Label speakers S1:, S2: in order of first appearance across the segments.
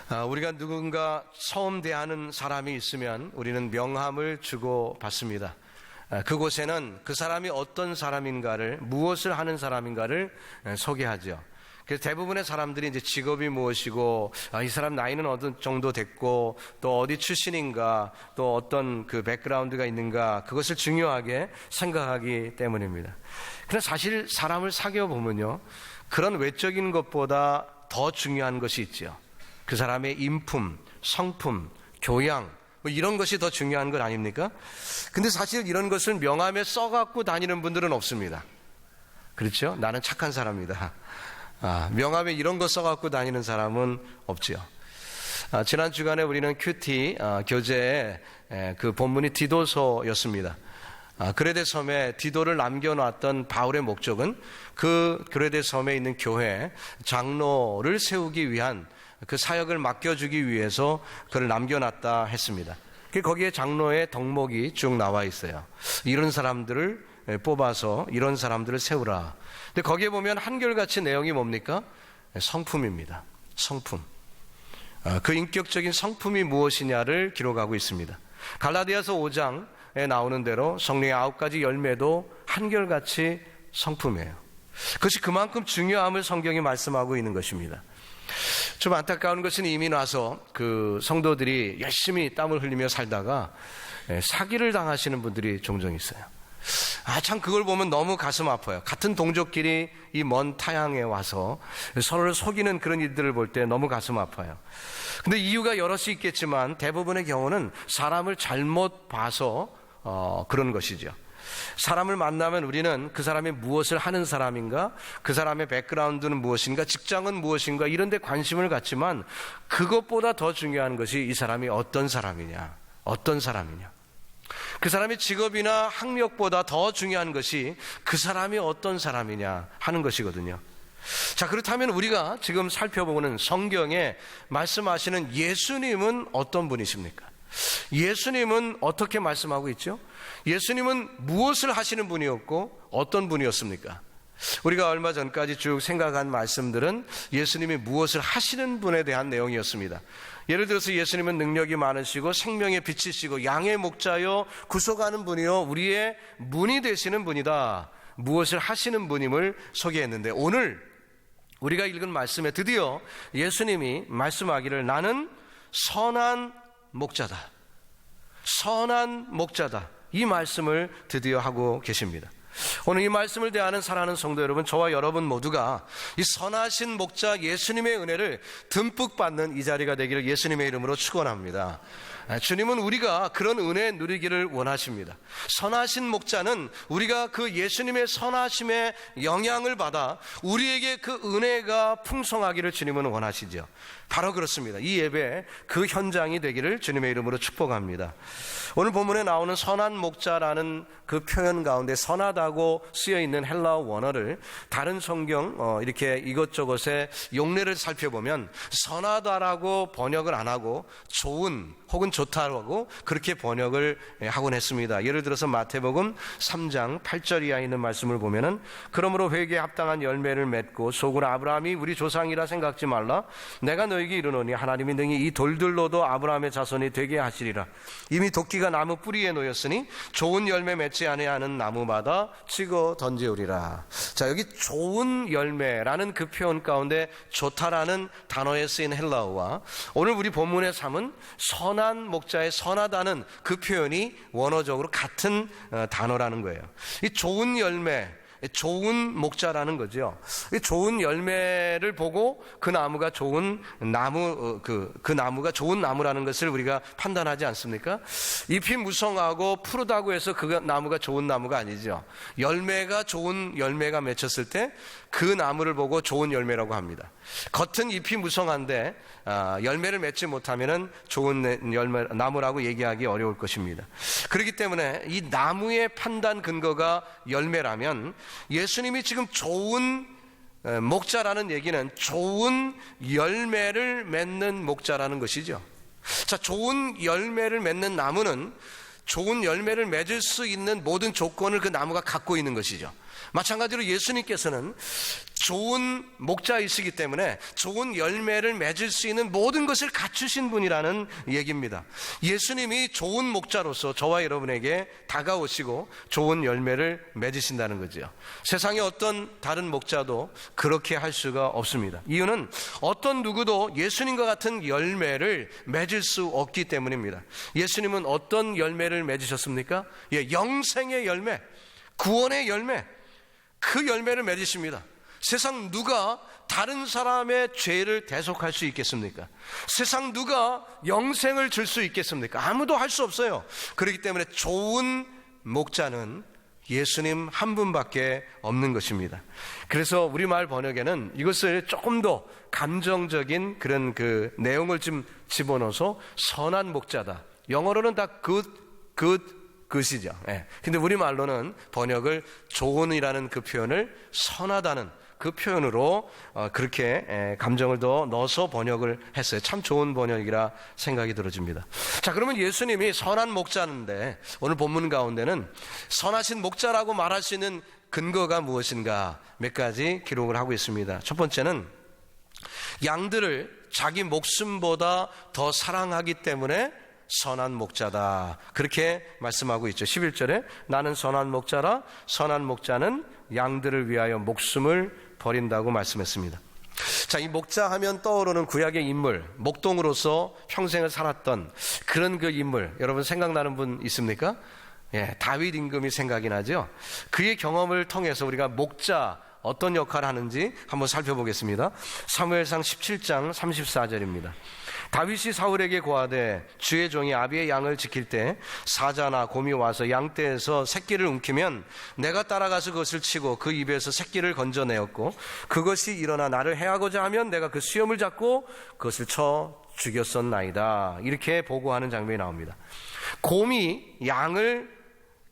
S1: 우리가 누군가 처음 대하는 사람이 있으면 우리는 명함을 주고 받습니다. 그곳에는 그 사람이 어떤 사람인가를, 무엇을 하는 사람인가를 소개하죠. 그래서 대부분의 사람들이 이제 직업이 무엇이고, 이 사람 나이는 어느 정도 됐고, 또 어디 출신인가, 또 어떤 그 백그라운드가 있는가, 그것을 중요하게 생각하기 때문입니다. 그런데 사실 사람을 사귀어 보면요, 그런 외적인 것보다 더 중요한 것이 있죠. 그 사람의 인품, 성품, 교양, 이런 것이 더 중요한 것 아닙니까? 근데 사실 이런 것을 명함에 써갖고 다니는 분들은 없습니다. 그렇죠? 나는 착한 사람이다. 명함에 이런 거 써갖고 다니는 사람은 없지요. 지난 주간에 우리는 큐티 교재에 그 본문이 디도서였습니다. 그레데 섬에 디도를 남겨놨던 바울의 목적은 그 그레데 섬에 있는 교회 장로를 세우기 위한 그 사역을 맡겨주기 위해서 그를 남겨놨다 했습니다. 거기에 장로의 덕목이 쭉 나와 있어요. 이런 사람들을 뽑아서 이런 사람들을 세우라. 근데 거기에 보면 한결같이 내용이 뭡니까? 성품입니다. 성품. 그 인격적인 성품이 무엇이냐를 기록하고 있습니다. 갈라디아서 5장에 나오는 대로 성령의 9가지 열매도 한결같이 성품이에요. 그것이 그만큼 중요함을 성경이 말씀하고 있는 것입니다. 좀 안타까운 것은 이미 나서 그 성도들이 열심히 땀을 흘리며 살다가 사기를 당하시는 분들이 종종 있어요. 참 그걸 보면 너무 가슴 아파요. 같은 동족끼리 이 먼 타향에 와서 서로를 속이는 그런 일들을 볼 때 너무 가슴 아파요. 근데 이유가 여럿이 있겠지만 대부분의 경우는 사람을 잘못 봐서 그런 것이죠. 사람을 만나면 우리는 그 사람이 무엇을 하는 사람인가, 그 사람의 백그라운드는 무엇인가, 직장은 무엇인가 이런 데 관심을 갖지만 그것보다 더 중요한 것이 이 사람이 어떤 사람이냐, 어떤 사람이냐. 그 사람의 직업이나 학력보다 더 중요한 것이 그 사람이 어떤 사람이냐 하는 것이거든요. 자, 그렇다면 우리가 지금 살펴보는 성경에 말씀하시는 예수님은 어떤 분이십니까? 예수님은 어떻게 말씀하고 있죠? 예수님은 무엇을 하시는 분이었고 어떤 분이었습니까? 우리가 얼마 전까지 쭉 생각한 말씀들은 예수님이 무엇을 하시는 분에 대한 내용이었습니다. 예를 들어서 예수님은 능력이 많으시고 생명의 빛이시고 양의 목자요 구속하는 분이요 우리의 문이 되시는 분이다. 무엇을 하시는 분임을 소개했는데 오늘 우리가 읽은 말씀에 드디어 예수님이 말씀하기를 나는 선한 목자다. 선한 목자다. 이 말씀을 드디어 하고 계십니다. 오늘 이 말씀을 대하는 사랑하는 성도 여러분, 저와 여러분 모두가 이 선하신 목자 예수님의 은혜를 듬뿍 받는 이 자리가 되기를 예수님의 이름으로 축원합니다. 주님은 우리가 그런 은혜 누리기를 원하십니다. 선하신 목자는 우리가 그 예수님의 선하심의 영향을 받아 우리에게 그 은혜가 풍성하기를 주님은 원하시죠. 바로 그렇습니다. 이 예배 그 현장이 되기를 주님의 이름으로 축복합니다. 오늘 본문에 나오는 선한 목자라는 그 표현 가운데 선하다고 쓰여 있는 헬라어 원어를 다른 성경 이렇게 이것저것의 용례를 살펴보면 선하다라고 번역을 안 하고 좋은 혹은 좋다라고 그렇게 번역을 하곤 했습니다. 예를 들어서 마태복음 3장 8절 이하에 있는 말씀을 보면은 그러므로 회개에 합당한 열매를 맺고 속으로 아브라함이 우리 조상이라 생각지 말라. 내가 너에게 이르노니 하나님이 능히 이 돌들로도 아브라함의 자손이 되게 하시리라. 이미 도끼가 나무 뿌리에 놓였으니 좋은 열매 맺지 아니하는 나무마다 치고 던지우리라. 자, 여기 좋은 열매라는 그 표현 가운데 좋다라는 단어에 쓰인 헬라어와 오늘 우리 본문의 삶은 선한 목자의 선하다는 그 표현이 원어적으로 같은 단어라는 거예요. 이 좋은 열매, 좋은 목자라는 거죠. 좋은 열매를 보고 그 나무가 좋은 나무, 그 나무가 좋은 나무라는 것을 우리가 판단하지 않습니까? 잎이 무성하고 푸르다고 해서 그 나무가 좋은 나무가 아니죠. 열매가 좋은 열매가 맺혔을 때 그 나무를 보고 좋은 열매라고 합니다. 겉은 잎이 무성한데 열매를 맺지 못하면은 좋은 열매 나무라고 얘기하기 어려울 것입니다. 그렇기 때문에 이 나무의 판단 근거가 열매라면 예수님이 지금 좋은 목자라는 얘기는 좋은 열매를 맺는 목자라는 것이죠. 자, 좋은 열매를 맺는 나무는 좋은 열매를 맺을 수 있는 모든 조건을 그 나무가 갖고 있는 것이죠. 마찬가지로 예수님께서는 좋은 목자이시기 때문에 좋은 열매를 맺을 수 있는 모든 것을 갖추신 분이라는 얘기입니다. 예수님이 좋은 목자로서 저와 여러분에게 다가오시고 좋은 열매를 맺으신다는 거죠. 세상의 어떤 다른 목자도 그렇게 할 수가 없습니다. 이유는 어떤 누구도 예수님과 같은 열매를 맺을 수 없기 때문입니다. 예수님은 어떤 열매를 맺으셨습니까? 영생의 열매, 구원의 열매, 그 열매를 맺으십니다. 세상 누가 다른 사람의 죄를 대속할 수 있겠습니까? 세상 누가 영생을 줄 수 있겠습니까? 아무도 할 수 없어요. 그렇기 때문에 좋은 목자는 예수님 한 분밖에 없는 것입니다. 그래서 우리말 번역에는 이것을 조금 더 감정적인 그런 그 내용을 좀 집어넣어서 선한 목자다. 영어로는 다 그것이죠. 근데 우리말로는 번역을 좋은이라는 그 표현을 선하다는 그 표현으로 그렇게 감정을 더 넣어서 번역을 했어요. 참 좋은 번역이라 생각이 들어집니다. 자, 그러면 예수님이 선한 목자인데 오늘 본문 가운데는 선하신 목자라고 말할 수 있는 근거가 무엇인가 몇 가지 기록을 하고 있습니다. 첫 번째는 양들을 자기 목숨보다 더 사랑하기 때문에 선한 목자다, 그렇게 말씀하고 있죠. 11절에 나는 선한 목자라 선한 목자는 양들을 위하여 목숨을 버린다고 말씀했습니다. 자, 이 목자 하면 떠오르는 구약의 인물, 목동으로서 평생을 살았던 그런 그 인물, 여러분 생각나는 분 있습니까? 다윗 임금이 생각이 나죠. 그의 경험을 통해서 우리가 목자 어떤 역할을 하는지 한번 살펴보겠습니다. 사무엘상 17장 34절입니다. 다윗이 사울에게 고하되 주의 종이 아비의 양을 지킬 때 사자나 곰이 와서 양떼에서 새끼를 움키면 내가 따라가서 그것을 치고 그 입에서 새끼를 건져내었고 그것이 일어나 나를 해하고자 하면 내가 그 수염을 잡고 그것을 쳐 죽였었나이다. 이렇게 보고하는 장면이 나옵니다. 곰이 양을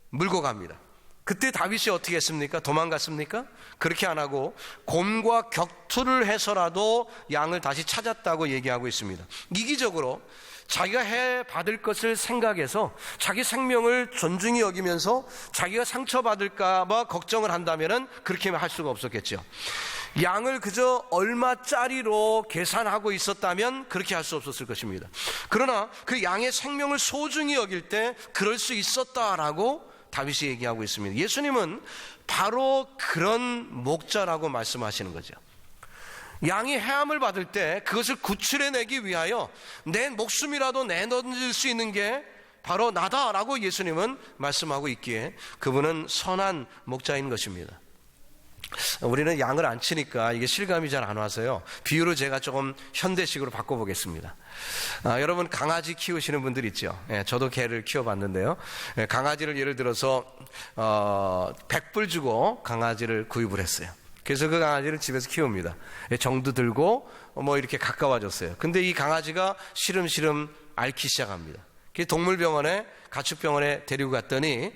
S1: 물고 갑니다. 그때 다윗이 어떻게 했습니까? 도망갔습니까? 그렇게 안 하고 곰과 격투를 해서라도 양을 다시 찾았다고 얘기하고 있습니다. 이기적으로 자기가 해 받을 것을 생각해서 자기 생명을 존중히 여기면서 자기가 상처받을까 봐 걱정을 한다면 그렇게 할 수가 없었겠죠. 양을 그저 얼마짜리로 계산하고 있었다면 그렇게 할 수 없었을 것입니다. 그러나 그 양의 생명을 소중히 여길 때 그럴 수 있었다라고 다윗이 얘기하고 있습니다. 예수님은 바로 그런 목자라고 말씀하시는 거죠. 양이 해함을 받을 때 그것을 구출해내기 위하여 내 목숨이라도 내던질 수 있는 게 바로 나다라고 예수님은 말씀하고 있기에 그분은 선한 목자인 것입니다. 우리는 양을 안 치니까 이게 실감이 잘 안 와서요, 비유를 제가 조금 현대식으로 바꿔보겠습니다. 여러분 강아지 키우시는 분들 있죠. 저도 개를 키워봤는데요, 강아지를 예를 들어서 100불 주고 강아지를 구입을 했어요. 그래서 그 강아지를 집에서 키웁니다. 정도 들고 뭐 이렇게 가까워졌어요. 근데 이 강아지가 시름시름 앓기 시작합니다. 동물병원에, 가축병원에 데리고 갔더니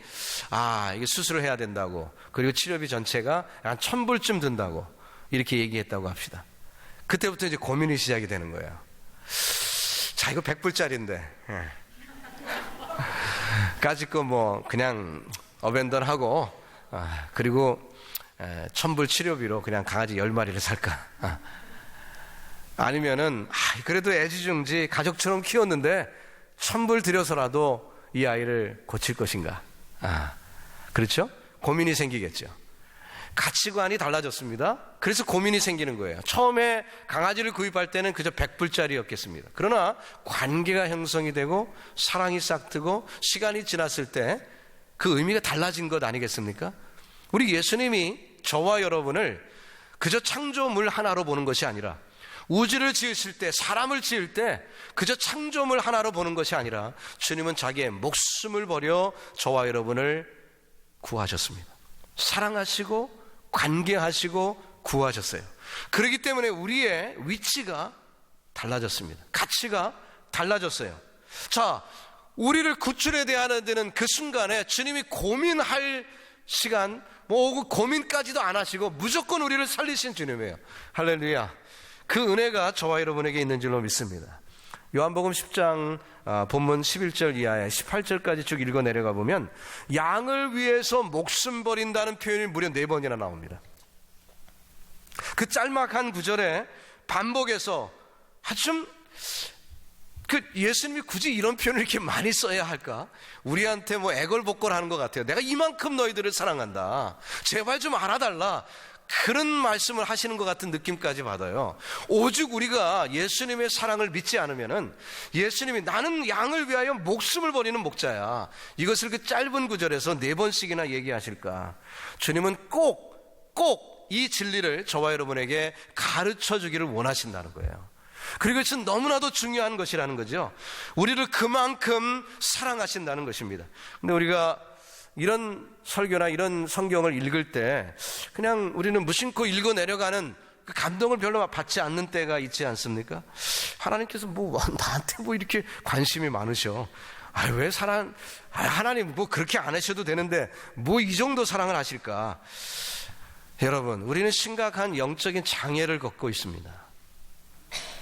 S1: 이게 수술을 해야 된다고, 그리고 치료비 전체가 한 1,000불쯤 든다고 이렇게 얘기했다고 합시다. 그때부터 이제 고민이 시작이 되는 거예요. 자, 이거 100불짜리인데 까짓 거 뭐 그냥 어벤던하고 그리고 1,000불 치료비로 그냥 강아지 10마리를 살까? 아니면은 그래도 애지중지 가족처럼 키웠는데 1,000불 들여서라도 이 아이를 고칠 것인가? 그렇죠? 고민이 생기겠죠. 가치관이 달라졌습니다. 그래서 고민이 생기는 거예요. 처음에 강아지를 구입할 때는 그저 100불짜리였겠습니다. 그러나 관계가 형성이 되고 사랑이 싹트고 시간이 지났을 때 그 의미가 달라진 것 아니겠습니까? 우리 예수님이 저와 여러분을 그저 창조물 하나로 보는 것이 아니라, 우주를 지으실 때, 사람을 지을 때 그저 창조물 하나로 보는 것이 아니라 주님은 자기의 목숨을 버려 저와 여러분을 구하셨습니다. 사랑하시고 관계하시고 구하셨어요. 그렇기 때문에 우리의 위치가 달라졌습니다. 가치가 달라졌어요. 자, 우리를 구출해 대하는 그 순간에 주님이 고민할 시간, 고민까지도 안 하시고 무조건 우리를 살리신 주님이에요. 할렐루야. 그 은혜가 저와 여러분에게 있는 줄로 믿습니다. 요한복음 10장 본문 11절 이하에 18절까지 쭉 읽어 내려가 보면 양을 위해서 목숨 버린다는 표현이 무려 4번이나 나옵니다. 그 짤막한 구절에 반복해서 좀 예수님이 굳이 이런 표현을 이렇게 많이 써야 할까? 우리한테 뭐 애걸복걸하는 것 같아요. 내가 이만큼 너희들을 사랑한다. 제발 좀 알아달라. 그런 말씀을 하시는 것 같은 느낌까지 받아요. 오직 우리가 예수님의 사랑을 믿지 않으면은 예수님이 나는 양을 위하여 목숨을 버리는 목자야. 이것을 그 짧은 구절에서 4번씩이나 얘기하실까? 주님은 꼭 이 진리를 저와 여러분에게 가르쳐 주기를 원하신다는 거예요. 그리고 이것은 너무나도 중요한 것이라는 거죠. 우리를 그만큼 사랑하신다는 것입니다. 근데 우리가 이런 설교나 이런 성경을 읽을 때 그냥 우리는 무심코 읽어 내려가는 그 감동을 별로 받지 않는 때가 있지 않습니까? 하나님께서 나한테 이렇게 관심이 많으셔. 왜 하나님 그렇게 안 하셔도 되는데 이 정도 사랑을 하실까? 여러분, 우리는 심각한 영적인 장애를 겪고 있습니다.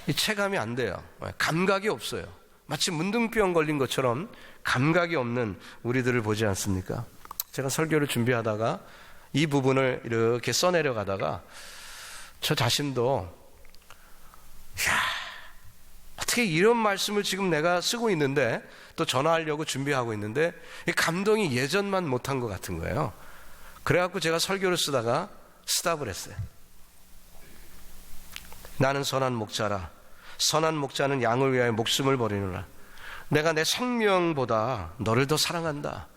S1: 이 체감이 안 돼요. 감각이 없어요. 마치 문둥병 걸린 것처럼 감각이 없는 우리들을 보지 않습니까? 제가 설교를 준비하다가 이 부분을 이렇게 써내려가다가 저 자신도 어떻게 이런 말씀을 지금 내가 쓰고 있는데 또 전화하려고 준비하고 있는데 이 감동이 예전만 못한 것 같은 거예요. 그래갖고 제가 설교를 쓰다가 스탑을 했어요. 나는 선한 목자라. 선한 목자는 양을 위하여 목숨을 버리느라. 내가 내 생명보다 너를 더 사랑한다.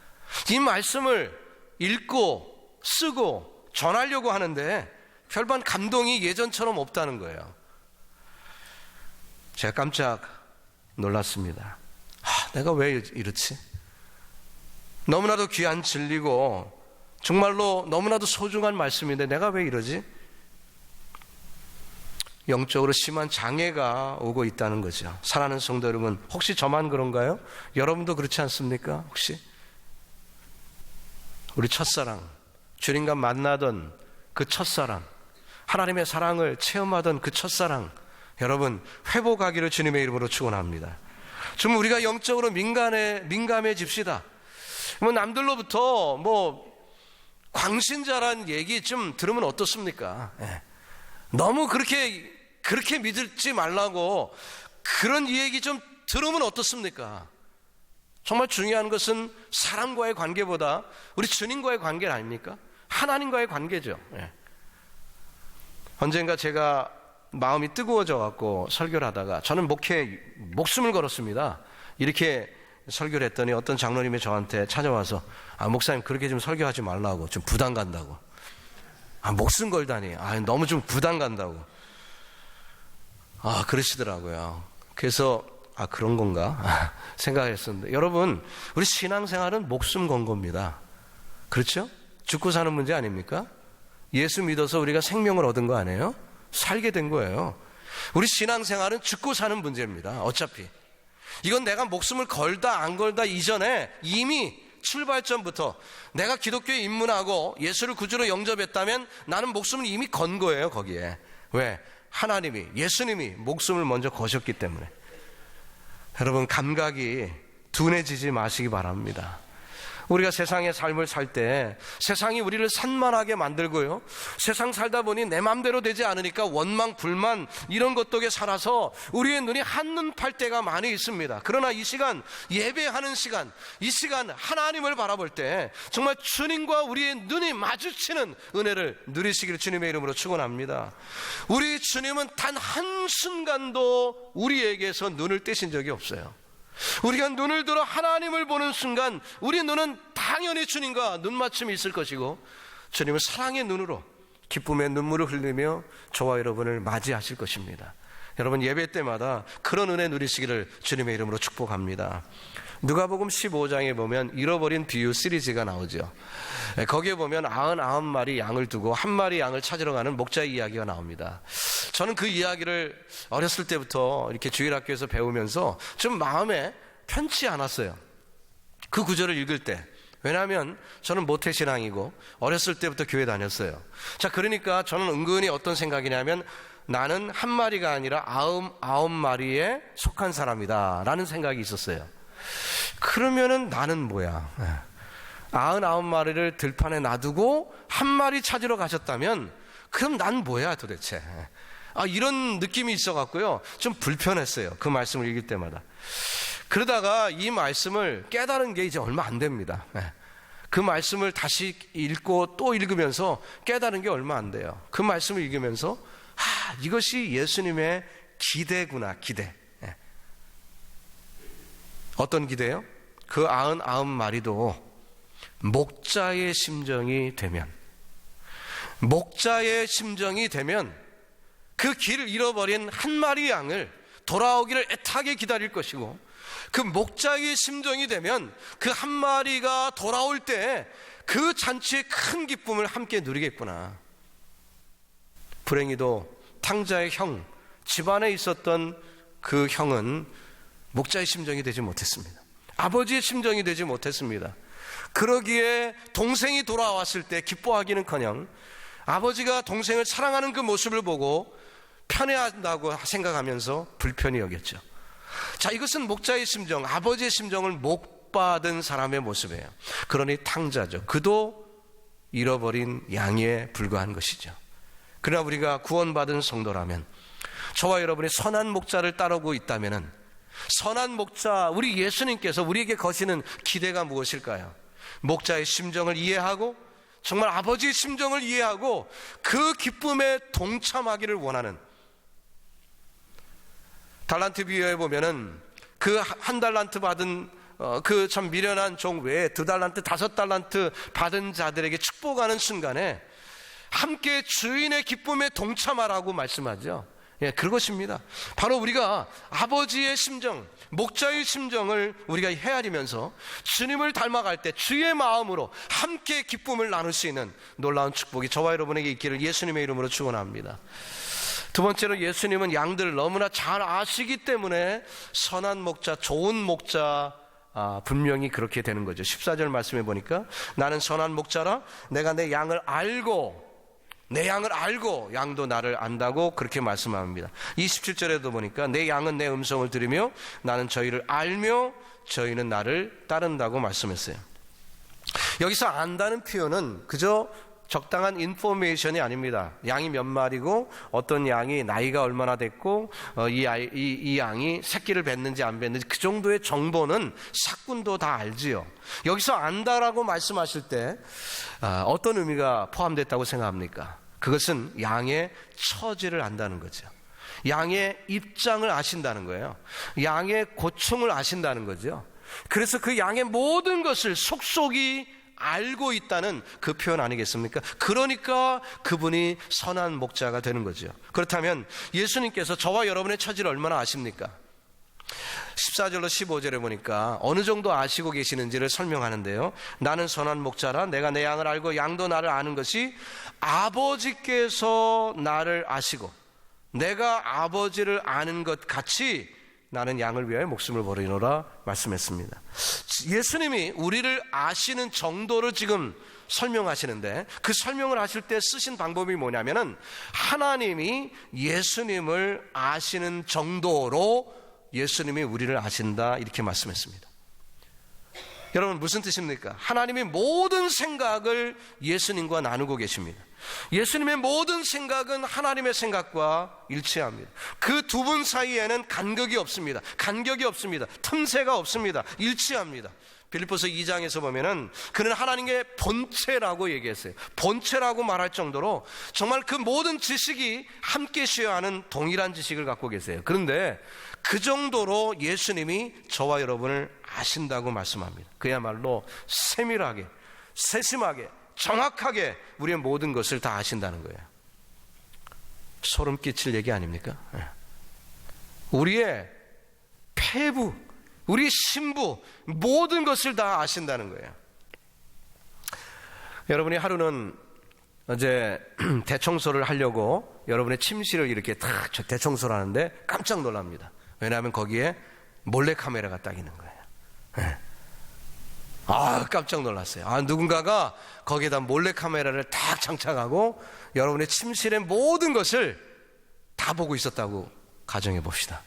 S1: 이 말씀을 읽고 쓰고 전하려고 하는데 별반 감동이 예전처럼 없다는 거예요. 제가 깜짝 놀랐습니다. 내가 왜 이렇지? 너무나도 귀한 진리고 정말로 너무나도 소중한 말씀인데 내가 왜 이러지? 영적으로 심한 장애가 오고 있다는 거죠. 사랑하는 성도 여러분, 혹시 저만 그런가요? 여러분도 그렇지 않습니까? 혹시? 우리 첫사랑, 주님과 만나던 그 첫사랑, 하나님의 사랑을 체험하던 그 첫사랑, 여러분 회복하기를 주님의 이름으로 축원합니다. 좀 우리가 영적으로 민감해집시다. 남들로부터 광신자란 얘기 좀 들으면 어떻습니까? 너무 그렇게 믿지 말라고 그런 얘기 좀 들으면 어떻습니까? 정말 중요한 것은 사람과의 관계보다 우리 주님과의 관계 아닙니까? 하나님과의 관계죠. 언젠가 제가 마음이 뜨거워져 갖고 설교를 하다가 저는 목회에 목숨을 걸었습니다. 이렇게 설교를 했더니 어떤 장로님이 저한테 찾아와서 목사님 그렇게 좀 설교하지 말라고, 좀 부담 간다고. 목숨 걸다니. 너무 좀 부담 간다고. 그러시더라고요. 그래서 그런 건가 생각했었는데, 여러분 우리 신앙생활은 목숨 건 겁니다. 그렇죠? 죽고 사는 문제 아닙니까? 예수 믿어서 우리가 생명을 얻은 거 아니에요? 살게 된 거예요. 우리 신앙생활은 죽고 사는 문제입니다. 어차피 이건 내가 목숨을 걸다 안 걸다 이전에 이미 출발점부터 내가 기독교에 입문하고 예수를 구주로 영접했다면 나는 목숨을 이미 건 거예요. 거기에. 왜? 하나님이, 예수님이 목숨을 먼저 거셨기 때문에. 여러분 감각이 둔해지지 마시기 바랍니다. 우리가 세상의 삶을 살 때 세상이 우리를 산만하게 만들고요, 세상 살다 보니 내 맘대로 되지 않으니까 원망, 불만 이런 것 덕에 살아서 우리의 눈이 한눈 팔 때가 많이 있습니다. 그러나 이 시간, 예배하는 시간, 이 시간 하나님을 바라볼 때 정말 주님과 우리의 눈이 마주치는 은혜를 누리시기를 주님의 이름으로 축원합니다. 우리 주님은 단 한순간도 우리에게서 눈을 떼신 적이 없어요. 우리가 눈을 들어 하나님을 보는 순간 우리 눈은 당연히 주님과 눈맞춤이 있을 것이고, 주님은 사랑의 눈으로 기쁨의 눈물을 흘리며 저와 여러분을 맞이하실 것입니다. 여러분 예배 때마다 그런 은혜 누리시기를 주님의 이름으로 축복합니다. 누가복음 15장에 보면 잃어버린 비유 시리즈가 나오죠. 거기에 보면 99마리 양을 두고 한 마리 양을 찾으러 가는 목자의 이야기가 나옵니다. 저는 그 이야기를 어렸을 때부터 이렇게 주일학교에서 배우면서 좀 마음에 편치 않았어요. 그 구절을 읽을 때. 왜냐하면 저는 모태신앙이고 어렸을 때부터 교회 다녔어요. 자, 그러니까 저는 은근히 어떤 생각이냐면 나는 한 마리가 아니라 99마리에 속한 사람이다 라는 생각이 있었어요. 그러면은 나는 뭐야? 99마리를 들판에 놔두고 한 마리 찾으러 가셨다면 그럼 난 뭐야 도대체? 이런 느낌이 있어갖고요, 좀 불편했어요. 그 말씀을 읽을 때마다. 그러다가 이 말씀을 깨달은 게 이제 얼마 안 됩니다. 그 말씀을 다시 읽고 또 읽으면서 깨달은 게 얼마 안 돼요. 그 말씀을 읽으면서 이것이 예수님의 기대구나, 기대. 어떤 기대요? 그 99마리도 목자의 심정이 되면, 목자의 심정이 되면 그 길을 잃어버린 한 마리 양을 돌아오기를 애타게 기다릴 것이고, 그 목자의 심정이 되면 그 한 마리가 돌아올 때 그 잔치의 큰 기쁨을 함께 누리겠구나. 불행히도 탕자의 형, 집안에 있었던 그 형은 목자의 심정이 되지 못했습니다. 아버지의 심정이 되지 못했습니다. 그러기에 동생이 돌아왔을 때 기뻐하기는커녕 아버지가 동생을 사랑하는 그 모습을 보고 편애한다고 생각하면서 불편히 여겼죠. 자, 이것은 목자의 심정, 아버지의 심정을 못 받은 사람의 모습이에요. 그러니 탕자죠. 그도 잃어버린 양에 불과한 것이죠. 그러나 우리가 구원받은 성도라면, 저와 여러분이 선한 목자를 따르고 있다면, 선한 목자, 우리 예수님께서 우리에게 거시는 기대가 무엇일까요? 목자의 심정을 이해하고, 정말 아버지의 심정을 이해하고 그 기쁨에 동참하기를 원하는, 달란트 비유에 보면은 그 한 달란트 받은 그 참 미련한 종 외에 2달란트, 5달란트 받은 자들에게 축복하는 순간에 함께 주인의 기쁨에 동참하라고 말씀하죠. 그것입니다. 바로 우리가 아버지의 심정, 목자의 심정을 우리가 헤아리면서 주님을 닮아갈 때 주의 마음으로 함께 기쁨을 나눌 수 있는 놀라운 축복이 저와 여러분에게 있기를 예수님의 이름으로 축원합니다. 두 번째로, 예수님은 양들을 너무나 잘 아시기 때문에 선한 목자, 좋은 목자, 분명히 그렇게 되는 거죠. 14절 말씀해 보니까 나는 선한 목자라 내가 내 양을 알고 양도 나를 안다고 그렇게 말씀합니다. 27절에도 보니까 내 양은 내 음성을 들으며 나는 저희를 알며 저희는 나를 따른다고 말씀했어요. 여기서 안다는 표현은 그저 적당한 인포메이션이 아닙니다. 양이 몇 마리고 어떤 양이 나이가 얼마나 됐고 이 양이 새끼를 뱉는지 안 뱉는지 그 정도의 정보는 사꾼도 다 알지요. 여기서 안다라고 말씀하실 때 어떤 의미가 포함됐다고 생각합니까? 그것은 양의 처지를 안다는 거죠. 양의 입장을 아신다는 거예요. 양의 고충을 아신다는 거죠. 그래서 그 양의 모든 것을 속속이 알고 있다는 그 표현 아니겠습니까? 그러니까 그분이 선한 목자가 되는 거죠. 그렇다면 예수님께서 저와 여러분의 처지를 얼마나 아십니까? 14절로 15절에 보니까 어느 정도 아시고 계시는지를 설명하는데요, 나는 선한 목자라 내가 내 양을 알고 양도 나를 아는 것이 아버지께서 나를 아시고 내가 아버지를 아는 것 같이 나는 양을 위하여 목숨을 버리노라 말씀했습니다. 예수님이 우리를 아시는 정도를 지금 설명하시는데, 그 설명을 하실 때 쓰신 방법이 뭐냐면은 하나님이 예수님을 아시는 정도로 예수님이 우리를 아신다, 이렇게 말씀했습니다. 여러분, 무슨 뜻입니까? 하나님이 모든 생각을 예수님과 나누고 계십니다. 예수님의 모든 생각은 하나님의 생각과 일치합니다. 그 두 분 사이에는 간격이 없습니다. 틈새가 없습니다. 일치합니다. 빌립보서 2장에서 보면은 그는 하나님의 본체라고 얘기했어요. 본체라고 말할 정도로 정말 그 모든 지식이 함께 쉬어하는 동일한 지식을 갖고 계세요. 그런데 그 정도로 예수님이 저와 여러분을 아신다고 말씀합니다. 그야말로 세밀하게, 세심하게, 정확하게 우리의 모든 것을 다 아신다는 거예요. 소름 끼칠 얘기 아닙니까? 우리의 폐부, 우리 신부, 모든 것을 다 아신다는 거예요. 여러분이 하루는 이제 대청소를 하려고 여러분의 침실을 이렇게 탁 대청소를 하는데 깜짝 놀랍니다. 왜냐하면 거기에 몰래카메라가 딱 있는 거예요. 깜짝 놀랐어요. 누군가가 거기에다 몰래카메라를 딱 장착하고 여러분의 침실의 모든 것을 다 보고 있었다고 가정해 봅시다.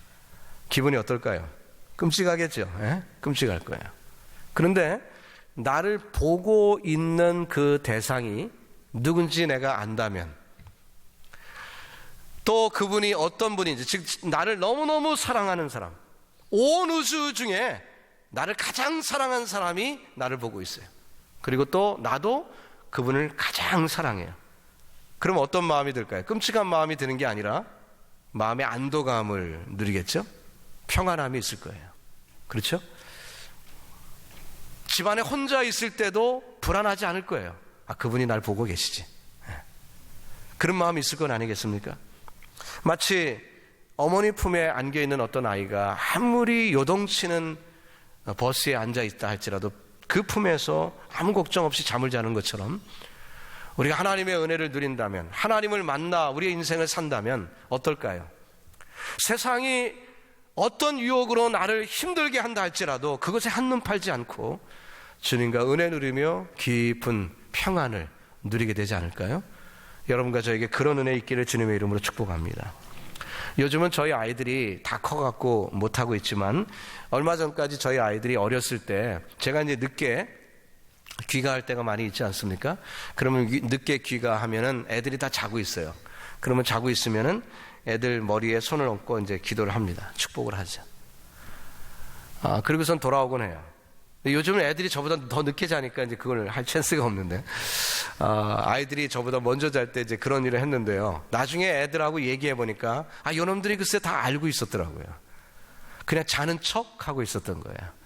S1: 기분이 어떨까요? 끔찍하겠죠. 예? 끔찍할 거예요. 그런데 나를 보고 있는 그 대상이 누군지 내가 안다면, 또 그분이 어떤 분인지, 즉 나를 너무너무 사랑하는 사람, 온 우주 중에 나를 가장 사랑하는 사람이 나를 보고 있어요. 그리고 또 나도 그분을 가장 사랑해요. 그럼 어떤 마음이 들까요? 끔찍한 마음이 드는 게 아니라 마음의 안도감을 누리겠죠? 평안함이 있을 거예요. 그렇죠? 집안에 혼자 있을 때도 불안하지 않을 거예요. 아, 그분이 날 보고 계시지. 그런 마음이 있을 건 아니겠습니까? 마치 어머니 품에 안겨있는 어떤 아이가 아무리 요동치는 버스에 앉아있다 할지라도 그 품에서 아무 걱정 없이 잠을 자는 것처럼, 우리가 하나님의 은혜를 누린다면, 하나님을 만나 우리의 인생을 산다면 어떨까요? 세상이 어떤 유혹으로 나를 힘들게 한다 할지라도 그것에 한눈 팔지 않고 주님과 은혜 누리며 깊은 평안을 누리게 되지 않을까요? 여러분과 저에게 그런 은혜 있기를 주님의 이름으로 축복합니다. 요즘은 저희 아이들이 다 커갖고 못하고 있지만, 얼마 전까지 저희 아이들이 어렸을 때 제가 이제 늦게 귀가할 때가 많이 있지 않습니까? 그러면 늦게 귀가하면은 애들이 다 자고 있어요. 그러면 자고 있으면은 애들 머리에 손을 얹고 이제 기도를 합니다. 축복을 하죠. 그리고선 돌아오곤 해요. 요즘은 애들이 저보다 더 늦게 자니까 이제 그걸 할 찬스가 없는데, 아이들이 저보다 먼저 잘 때 이제 그런 일을 했는데요. 나중에 애들하고 얘기해 보니까, 요놈들이 글쎄 다 알고 있었더라고요. 그냥 자는 척 하고 있었던 거예요.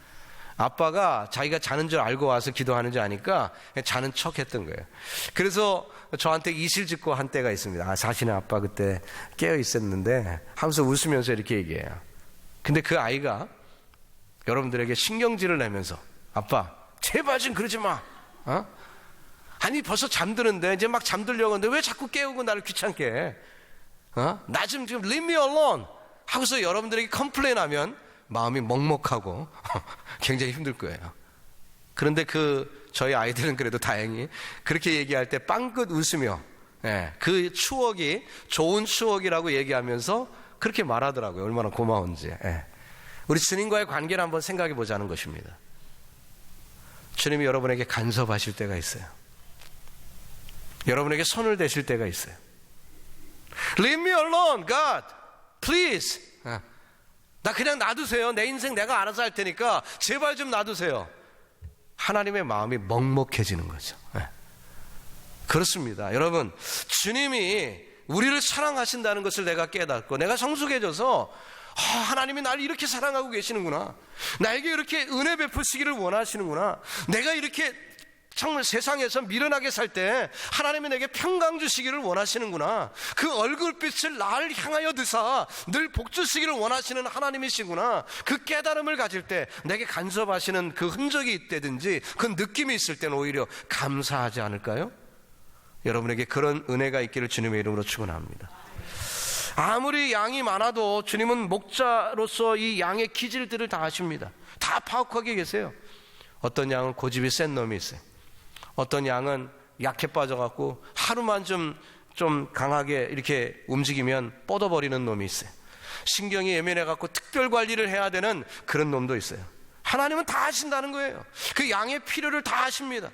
S1: 아빠가 자기가 자는 줄 알고 와서 기도하는 줄 아니까 그냥 자는 척 했던 거예요. 그래서 저한테 이실직고 한 때가 있습니다. 사실은 아빠 그때 깨어 있었는데 하면서 웃으면서 이렇게 얘기해요. 근데 그 아이가 여러분들에게 신경질을 내면서, 아빠 제발 좀 그러지 마. 아니 벌써 잠드는데, 이제 막 잠들려고 하는데 왜 자꾸 깨우고 나를 귀찮게 해? 나 좀 leave me alone 하고서 여러분들에게 컴플레인하면 마음이 먹먹하고 굉장히 힘들 거예요. 그런데 저희 아이들은 그래도 다행히 그렇게 얘기할 때 빵긋 웃으며, 그 추억이 좋은 추억이라고 얘기하면서 그렇게 말하더라고요. 얼마나 고마운지. 우리 주님과의 관계를 한번 생각해 보자는 것입니다. 주님이 여러분에게 간섭하실 때가 있어요. 여러분에게 손을 대실 때가 있어요. Leave me alone, God, please. 나 그냥 놔두세요. 내 인생 내가 알아서 할 테니까 제발 좀 놔두세요. 하나님의 마음이 먹먹해지는 거죠. 그렇습니다. 여러분, 주님이 우리를 사랑하신다는 것을 내가 깨닫고 내가 성숙해져서, 하나님이 나를 이렇게 사랑하고 계시는구나, 나에게 이렇게 은혜 베푸시기를 원하시는구나, 내가 이렇게 정말 세상에서 미련하게 살 때 하나님이 내게 평강 주시기를 원하시는구나, 그 얼굴빛을 나를 향하여 드사 늘 복 주시기를 원하시는 하나님이시구나, 그 깨달음을 가질 때 내게 간섭하시는 그 흔적이 있다든지 그 느낌이 있을 때는 오히려 감사하지 않을까요? 여러분에게 그런 은혜가 있기를 주님의 이름으로 축원합니다. 아무리 양이 많아도 주님은 목자로서 이 양의 기질들을 다 아십니다. 다 파악하고 계세요. 어떤 양은 고집이 센 놈이 있어요. 어떤 양은 약해 빠져갖고 하루만 좀 강하게 이렇게 움직이면 뻗어버리는 놈이 있어요. 신경이 예민해갖고 특별 관리를 해야 되는 그런 놈도 있어요. 하나님은 다 아신다는 거예요. 그 양의 필요를 다 아십니다.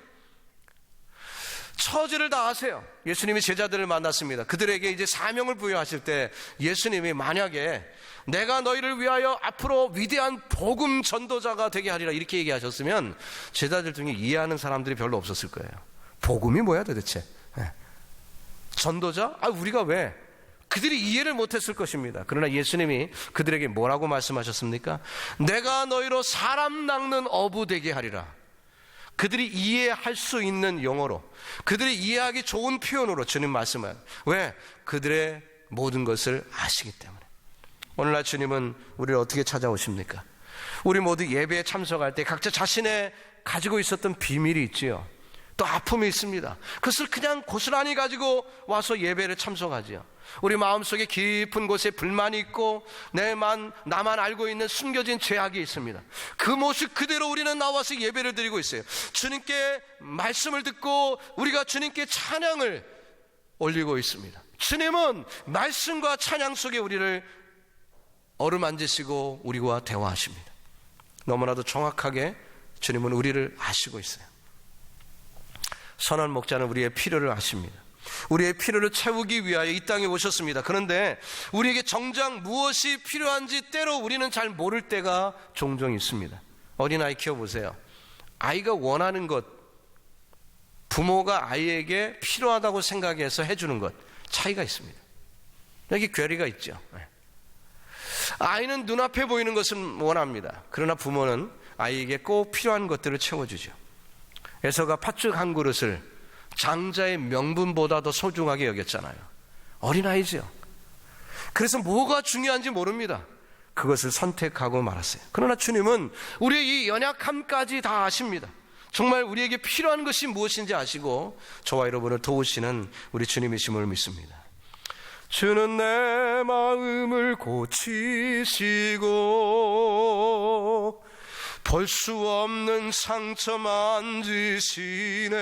S1: 처지를 다 아세요. 예수님이 제자들을 만났습니다. 그들에게 이제 사명을 부여하실 때 예수님이 만약에 내가 너희를 위하여 앞으로 위대한 복음 전도자가 되게 하리라 이렇게 얘기하셨으면 제자들 중에 이해하는 사람들이 별로 없었을 거예요. 복음이 뭐야 도대체? 전도자? 우리가 왜? 그들이 이해를 못했을 것입니다. 그러나 예수님이 그들에게 뭐라고 말씀하셨습니까? 내가 너희로 사람 낚는 어부 되게 하리라. 그들이 이해할 수 있는 용어로, 그들이 이해하기 좋은 표현으로 주님 말씀을. 왜? 그들의 모든 것을 아시기 때문에. 오늘날 주님은 우리를 어떻게 찾아오십니까? 우리 모두 예배에 참석할 때 각자 자신의 가지고 있었던 비밀이 있지요. 또 아픔이 있습니다. 그것을 그냥 고스란히 가지고 와서 예배를 참석하지요. 우리 마음속에 깊은 곳에 불만이 있고 나만 알고 있는 숨겨진 죄악이 있습니다. 그 모습 그대로 우리는 나와서 예배를 드리고 있어요. 주님께 말씀을 듣고 우리가 주님께 찬양을 올리고 있습니다. 주님은 말씀과 찬양 속에 우리를 어루만지시고 우리와 대화하십니다. 너무나도 정확하게 주님은 우리를 아시고 있어요. 선한 목자는 우리의 필요를 아십니다. 우리의 필요를 채우기 위하여 이 땅에 오셨습니다. 그런데 우리에게 정작 무엇이 필요한지 때로 우리는 잘 모를 때가 종종 있습니다. 어린아이 키워보세요. 아이가 원하는 것, 부모가 아이에게 필요하다고 생각해서 해주는 것, 차이가 있습니다. 여기 괴리가 있죠. 아이는 눈앞에 보이는 것은 원합니다. 그러나 부모는 아이에게 꼭 필요한 것들을 채워주죠. 에서가 팥죽 한 그릇을 장자의 명분보다 더 소중하게 여겼잖아요. 어린아이죠. 그래서 뭐가 중요한지 모릅니다. 그것을 선택하고 말았어요. 그러나 주님은 우리의 이 연약함까지 다 아십니다. 정말 우리에게 필요한 것이 무엇인지 아시고 저와 여러분을 도우시는 우리 주님이심을 믿습니다. 주는 내 마음을 고치시고 볼 수 없는 상처 만지시네.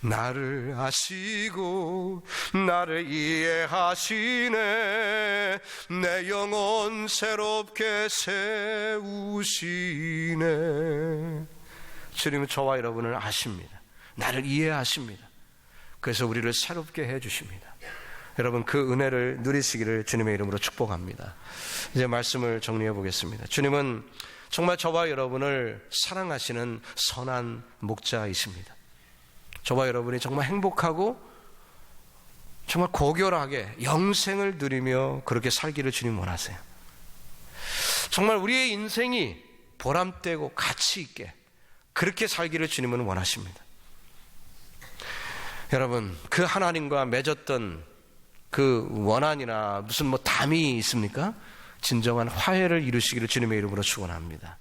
S1: 나를 아시고 나를 이해하시네. 내 영혼 새롭게 세우시네. 주님은 저와 여러분을 아십니다. 나를 이해하십니다. 그래서 우리를 새롭게 해주십니다. 여러분, 그 은혜를 누리시기를 주님의 이름으로 축복합니다. 이제 말씀을 정리해 보겠습니다. 주님은 정말 저와 여러분을 사랑하시는 선한 목자이십니다. 저와 여러분이 정말 행복하고 정말 고결하게 영생을 누리며 그렇게 살기를 주님 원하세요. 정말 우리의 인생이 보람되고 가치 있게 그렇게 살기를 주님은 원하십니다. 여러분, 그 하나님과 맺었던 그 원한이나 무슨 담이 있습니까? 진정한 화해를 이루시기를 주님의 이름으로 축원합니다.